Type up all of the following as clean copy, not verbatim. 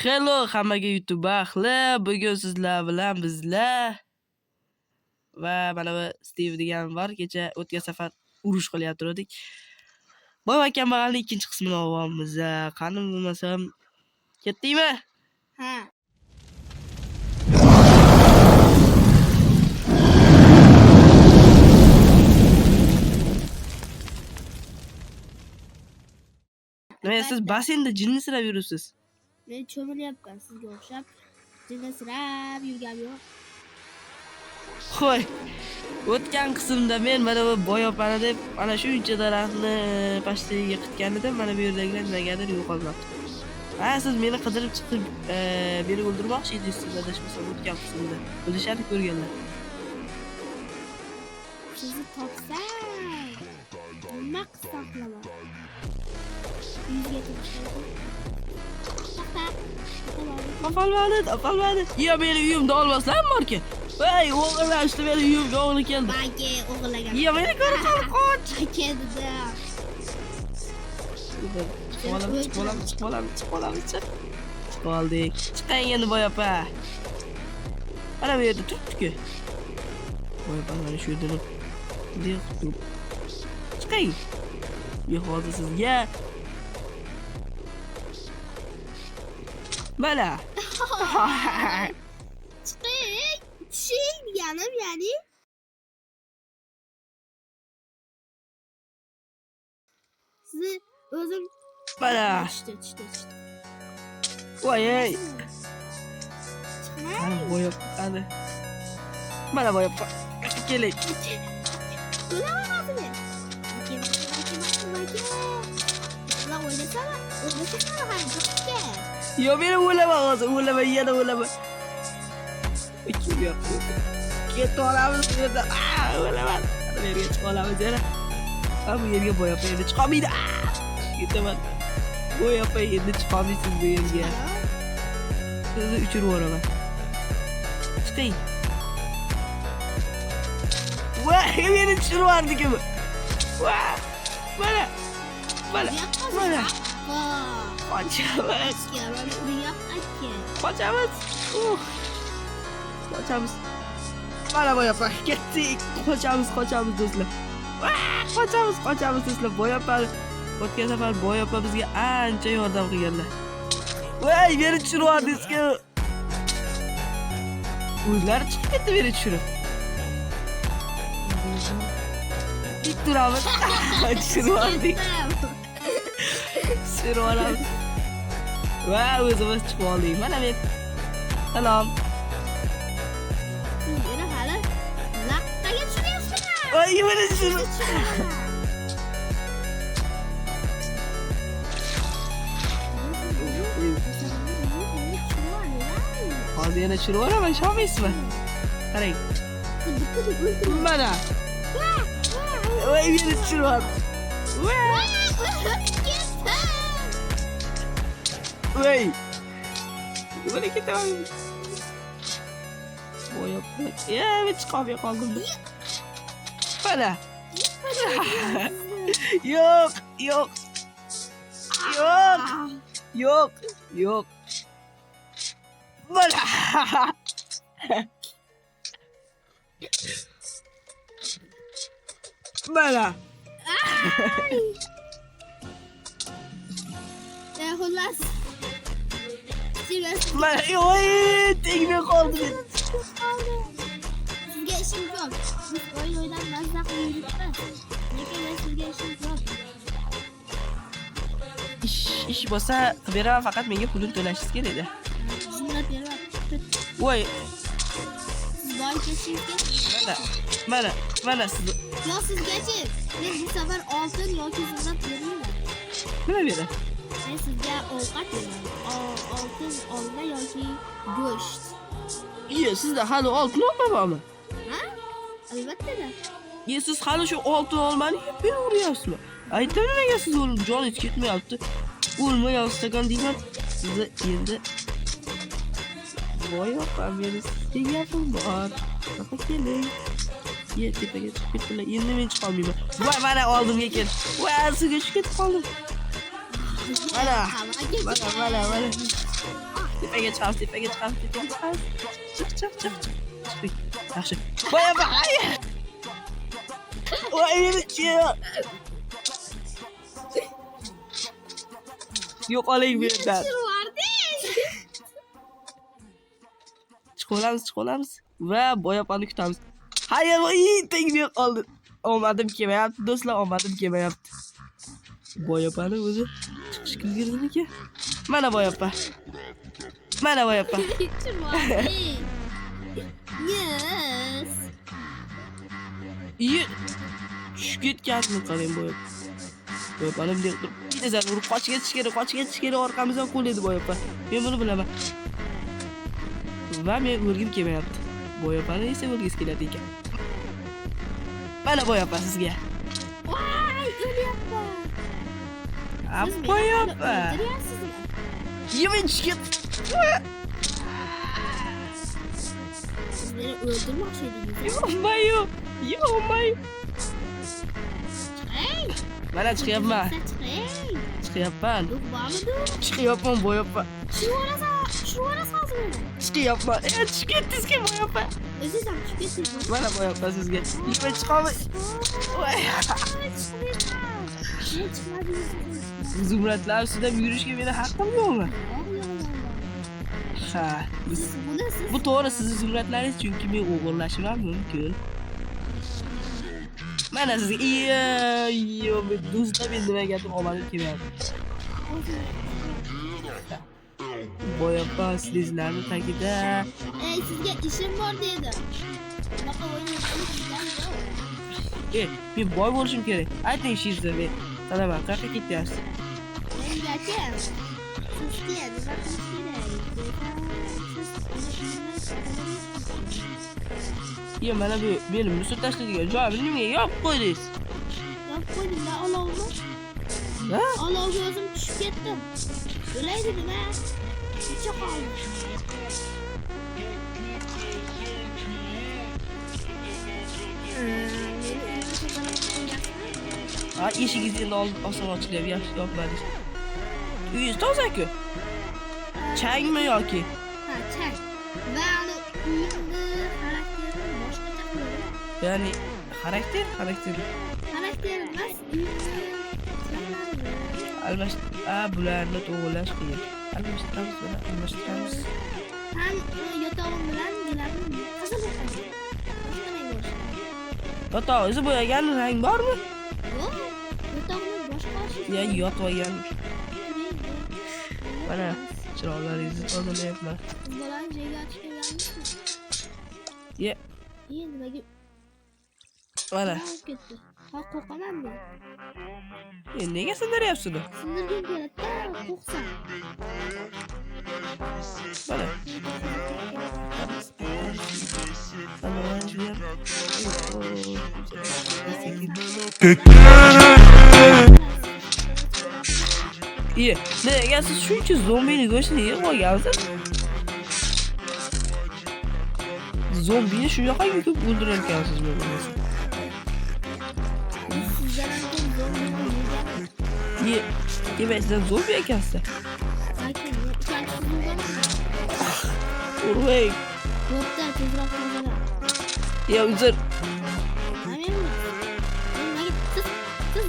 Hello hammaga YouTube ahli. Bugun sizlar bilan bizlar va mana bu Steve degan bor. Kecha o'tgan safar urush qilyaptirdik. Boy va kambag'alning ikkinchi qismini olyapmiz. Qani bo'lmasam ketdingmi? Ha. Nima siz basseynda jinnisirab yuribsiz? Men cho'milyapman sizga o'xshab. Jinnisirab yurgam yo'q. Xo'y. O'tgan qismda men mana bu boyopani deb mana shuncha daraxtni pashtaga yiqitgan edim. Mana bu yerdagilar nimagadir yo'qolmoqda. Ha, siz meni qidirib chiqib, beni o'ldirmoqchi edingiz, adashmasam o'tgan qismda. Bilishadi ko'rganlar. Sizni topsam, nima qilsam qilaman? Uyga Topolmadi. Yo, meni uyimda olmasam borki. Voy, o'g'irlashdi meni uyimga o'g'li keldi. Balki o'g'irlagan. Yo, meni ko'rib qolib qoch. Keldi. Chiqib oldik. Chiqang endi boyopa. Mana bu yerda turibdi-ku. Boyopa mana shu yerda turib. Chiqang. Yo, hozir sizga mana. Chiqing. Tishing deganim, ya'ni sizni o'zim Mana. tushdi. Voy, ey. Chiqmang. Mana boyopa qani. Mana boyopa. Keling. Bo'laman hozir men. Ular o'ynasana. O'ynasana ham jo'qqa. Yo, meni o'lama hozir, yana o'lama. Ketib olamiz bu yerda. O'laman. Bu yerga chiqib olamiz yana. Bu yerga boyopa endi chiqolmaydi. Ketaman. Boyopa endi chiqolmaysiz bu yerga. Sizni uchirib yuboraman. Chiqing. Voy, meni tushirib yubordi-ku bu. Voy. Mana. Qochamiz. Qochamiz. Mana boyopa ketdik. Qochamiz do'stlar. Qochamiz do'stlar. Boyopa o'tgan safar boyopa bizga ancha yordam qilganlar. Voy, meni tushirib yubordingiz-ku. O'zlari chiqib ketdi meni tushirib. Dik turamiz. Tushirib yubordik. Sirolamiz. Va o'zimiz chiqib oldik. Mana men. Salom. Yana hali laqtaga tushyapsizlar. Voy, meni tushirib. Hozir yana tushirib yuboraman, ishonmaysizmi? Qarang. Mana. Voy, meni tushirib yubordi. Voy. Mana ketaman. Boyopa. Men chiqolmay qoldim. Mana. Yo'q. Mana. Mana. Xullas. Mana, voy, tegmay qoldi. Sizga ishim yo'q. Biz o'yindan mazza qilib lekin sizga ishim yo'q. Ish bo'lsa beraman, faqat menga pulni to'lashingiz kerak edi. Jumla beryapti. Voy, Siz boy ketishingiz. mana siz. Yo, sizgachi. Men bu safar oltin yoki zirnab bermayman. Nima beradi? Men sizga ovqat beraman. Oltin olma yoki go'sht. Sizda hali oltin olma bormi? Ha? Albatta. Siz hali shu oltin olmani yeb beraveryapsizmi? Aytdim nimaga siz joningiz ketmayapti. O'lmayapsiz ekan deyman. Sizni endi boyopa meni deyapman bor. Qanaqa keling. Tepaga chiqib ketdilar. Endi men chiqolmayman. Voy, mana oldimga kel. Voy, suvga tushib ketib qoldim. Mana. tepaga chiqamiz. Chiq. Yaxshi. Boyapa. Voy meni yo'qoling bu yerdan. Chiqolamiz va boyapani kutamiz. Hayır, tegmay qoldi. Omadim kelmayapti do'stlar, Boyapani o'zi chiqishga ulgurdimikan? Mana boyapa. Yes. Tushib ketganmi qarang boyapa. Boyapani bunday qilib tezdan urib qochib ketish kerak, orqamizdan qo'llaydi boyapa. Men buni bilaman. Va men o'rgim kelmayapti. Boyapani esa o'rgisi keladi ekan. Mana boyapa sizga. Voy, o'lyapman. Boyapa. Yemin chiqib. Siz beni öldürmoqchi edingiz. Yo'qmayyu. Hey, Mana chiqyapman. Chiqyapman boyapa. Shuvorasan meni. Chiqyapman. Chiqib ketdingizmi boyapa? O'zingiz ham chiqib ketdingizmi? Mana boyapa sizga. Yig'ib chiqamiz. Zumradlar ustida yurishga meni haqqim yo'qmi? Ha. Bu to'g'ri sizni zumradlaringiz, chunki men o'g'irlashim mumkin. Mana sizga men do'stlar men nimagadir olib kelyapti. Boyapa sizlarni tagida. Sizga ishim bor dedi. Bunaqa o'ynaysiz. Men boy bo'lishim kerak. Ayting ishingizni men. Qanaqa qayerga ketyapsiz? Mengacha sizga nima qilish kerak? Mana bu meni musor tashlaydigan joyimni nimaga yopib qo'ydingiz? Yopib qo'ydimda olovni. Ha? Olovga o'zim tushib ketdim. O'laydi nima? Kecha qoldi. Eshigingiz endi oson ochilyapti, yaxshi yopmadingiz. Uyingiz toza-ku? Changmi yoki? Ha, chang. Va uni uyimni xarakteri boshqacha qiladi. Ya'ni xarakter Xarakter emas, uyimni bularni to'g'rilash qiyin. Almashtiramiz. Ham yotog'im bilan gilamni qizil bo'yaydi. Yotog'ingizni bo'yagan rang bormi? Yo'q, yotog'ni boshqa Ya yotib mana chiroqlaringizni tozalayapman. Bolani joyga ochib kelganmisiz? Ye. Nimaga? Mana. Ketdi. Ha, qo'rqaman men. Nega sindiryapsiz uni? Sindirgim keladi-da, qo'rqsam. Mana. Nega siz shuncha zombini go'shtini yeb olgansiz? Zombini shu yoqqa yutib o'ldirarkansiz meni. Demak sizlar zombi ekansizlar. Urvay. Bo'pti, tezroq qilinglar. Uzr. Siz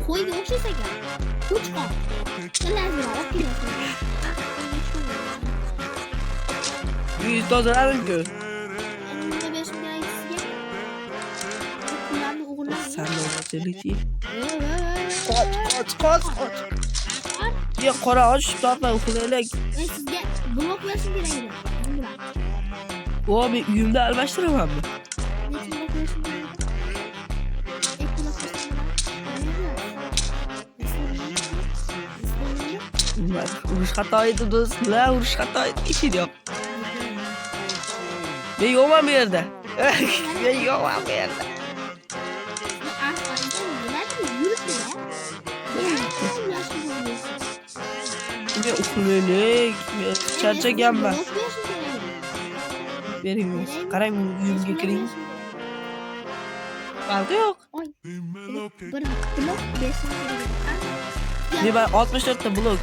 qo'yga o'xshaysiz ekan. Qo'chqon. Sizlarni olib kelasizlar. Uyingiz tozaladimku. Nima berishim kerak sizga? Pullarni o'g'irlab. Sanoatchilikchi. Qoch. Ya qora och tortma uxlaylik. Sizga blok berishim kerak edi. Men uyimda almashtiramanmi? Nechun blok berishim kerak? Urush xato edi do'stlar, urush xato edi. Ishim yo'q. Men yo'qman bu yerda. Men yo'qman bu yerda. Men uxlaylik. Men charchaganman. Bering. Qarang, uyimga kiring. Farqi yo'q. Bir blok berishim kerak. Men 64 ta blok.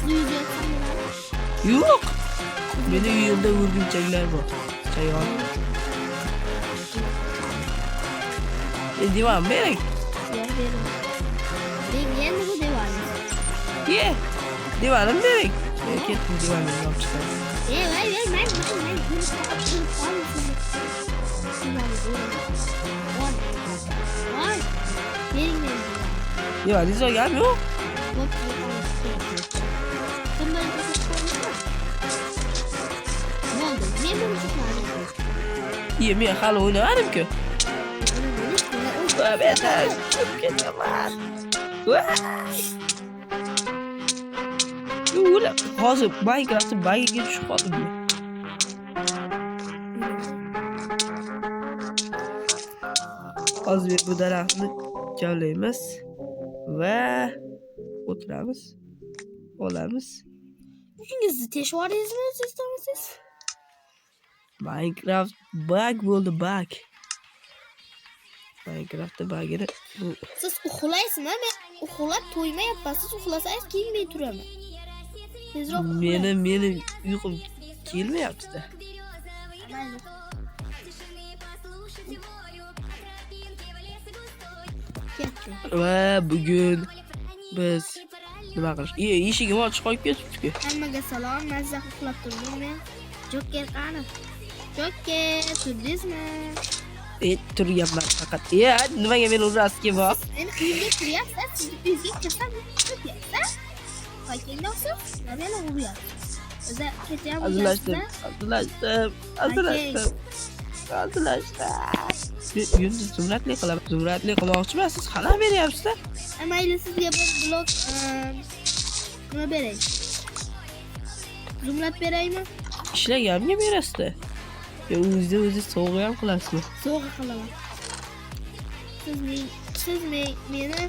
Siz yo'q. Yo'q. Meni uyimda o'rgimchaklar bor. Chayon. Divan bering. Yer berim. Endi bu devani. Ye. Divanim bering. Ketdim divanimni olib chiqaman. Vay men Voy. Bering men. Divaningiz olganmi yo'q? Ye, men hali o'ynamadim-ku. Ben çok ketaman. Ulan hozir Minecraft'ın bagiga tushib qoldim men. Hozir bu daraxtni kavlaymiz va o'tiramiz. Olamiz. Uyingizni teshvoringizmi siz? Minecraft bug bo'ldi, bug. Minecraft'da bug'ini Siz uxlaysizmi? Men uxlab to'ymayapman. Siz uxlasangiz keyin men turaman. Tezroq uxlang. meni uyqum kelmayapti-da. Mayli. Ketdi. Va bugun biz nima qilish? Eshigim ochiq qolib ketibdi-ku. Hammaga salom. Mazza uxlab turdim men. Joker qani? Joker, turdingizmi? Turyapman faqat. Nimaga meni urasizki bor? Meni uyimga kiryapsiz, sizni uyingizga kirsam turyapsiz. Qo'yingizsiz, meni uryapsiz. O'zi ketyapman. Azlashdim. Yulduz zumradli qilaman. Zumradli qilmoqchimisiz? Qanday beryapsiz-da? Mayli, sizga bir blok nima beray? Zumrad beraymi? Ishlaganimga berasiz-da. Yo, o'zi sovg'a ham qilasizmi? Sovg'a qilaman. Siz meni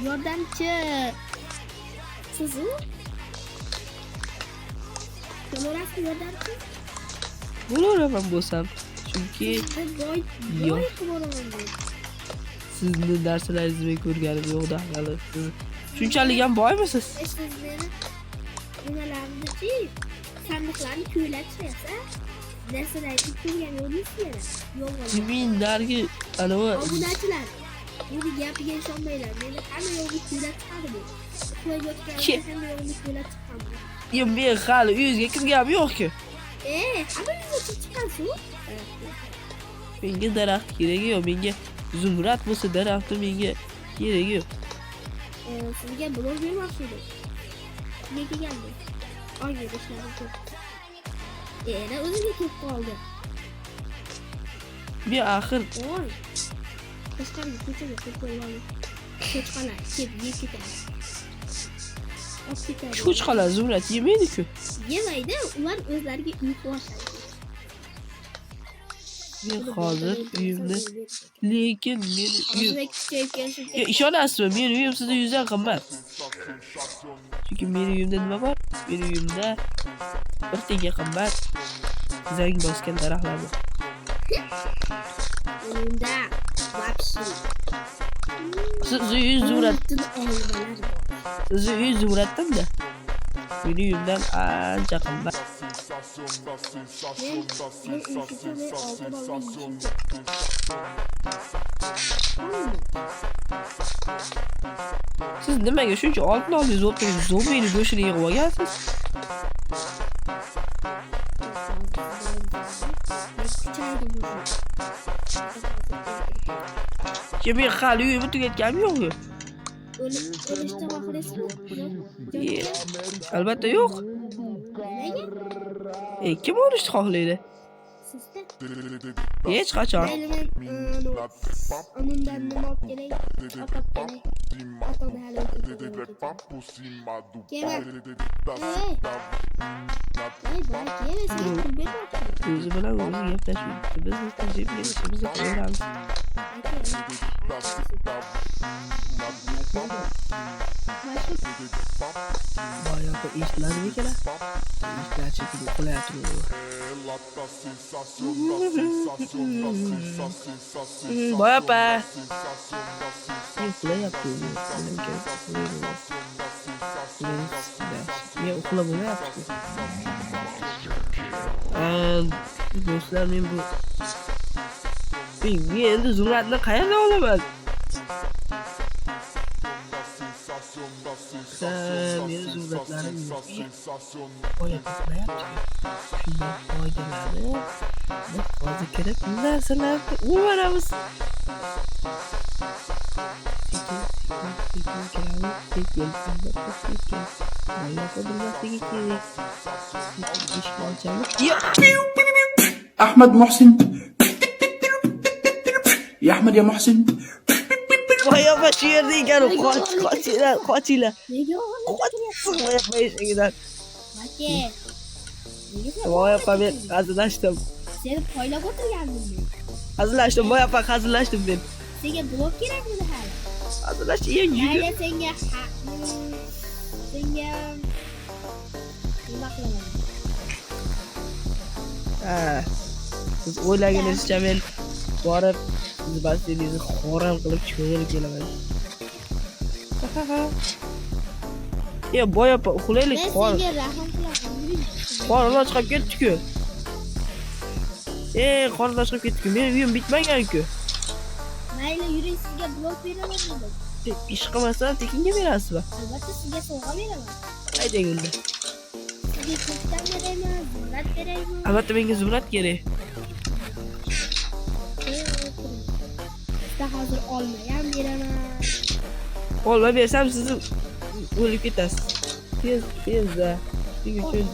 yordamchi siz-u? Ko'rasizmi yordamchi? Bo'laman bo'lsam. Chunki yo'q. Sizni narsalaringizni ko'rganim yo'q-da hali. Shunchalik ham boymisiz? Siz meni nimalarni sandiqlarni ko'ylatishasiz. Narsalarni ko'rgan yo'qingizlar. Yo'q. Ziminlarga anavi obunachilar. Buni gapiga ishonmanglar. Meni hamma yo'lga ko'ylatib chiqadi bu. Qo'yayotganimda hamma yo'lga ko'ylatib chiqadi. Men hali uyingizga kirganim yo'q-ku. Hammangiz chiqasiz-ku. Menga daraxt keragi yo'q. Menga zumrad bo'lsa daraxti menga keragi yo'q. Sizga blok bermoqchi edim. Nega keldi? Oyga ishlarim ko'p. O'ziga kelib qoldi. Men axir Voy. Tashqariga ko'chaga qo'yib qo'ydim. Cho'chqalar kelib yeb ketadi. cho'chqalar zumrad yemaydi-ku. Yemaydi, ular o'zlariga uyqu boshladi. Men hozir uyimni, lekin meni uyim kuchayib kelishim. ishonasizmi? Meni uyim sizdan 100 dan qimmat. Chunki meni uyimda nima bor? Meni uyimda bir tenga qimmat zang bosgan daraxtlar bor. Unda vapshi. Siz uyingiz zumrad. Siz uyingiz zumraddan-da. Meni uyimdan ancha qimmat. Siz nimaga shuncha oltin oldingiz o'tirib zombini go'shtini yig'ib olgansiz? Men hali uyimni tugatganim yo'q-ku. O'lishda xohlaysizmi? Albatta yo'q. Nega? Kim o'lishni xohlaydi? Sizda? Hech qachon. Onundan nima olib kelay? Otib kelay. Otog'ni hali O'zi bilan o'zi gaplashib, biz tinchib kelishimizni ko'ramiz. Boya bu eshitmadimi ekan? Eshitlar shekilli qo'layapti. Boya apa? Uxlayapti. Men uxlab bo'lmayapti. Do'stlar, men endi Zumradni qayerdan olaman? Meni Zumradlarim boya uxlayapti. Shundan foydalanib, biz hozir kirib narsalarni o'ramiz. احمد محسن يا احمد يا محسن Boya apa shu yerda ekan, qochinglar. Nega Boya apa eshigidan. Aka. Boya apa men hazillashdim. Seni poylab o'tirgandim. Hazillashdim, boya apa hazillashdim men. Senga blok kerakmi hali? Hazillashdim, yugurib. Mayli senga nima qilaman? Siz o'ylaganingizcha men borib sizni bastingizni xo'ram qilib cho'g'ilib kelaman. Boya apa uxlaylik, Men senga rahim qilaman. qornlar chiqib ketdi-ku. Qornlar chiqib ketdi-ku. Mening uyim bitmagan-ku. Mayli, yuring, sizga blok beraman dedim. Ish qilmasdan tekinga berasizmi? Albatta sizga sovg'a beraman. Ayting unda. Sizga ko'kdan berayman, zumrad berayman. Albatta menga Zumrad kerak. Sizga hozir olma ham beraman. Olma bersam sizni o'lib ketasiz. Tezda. Shuning uchun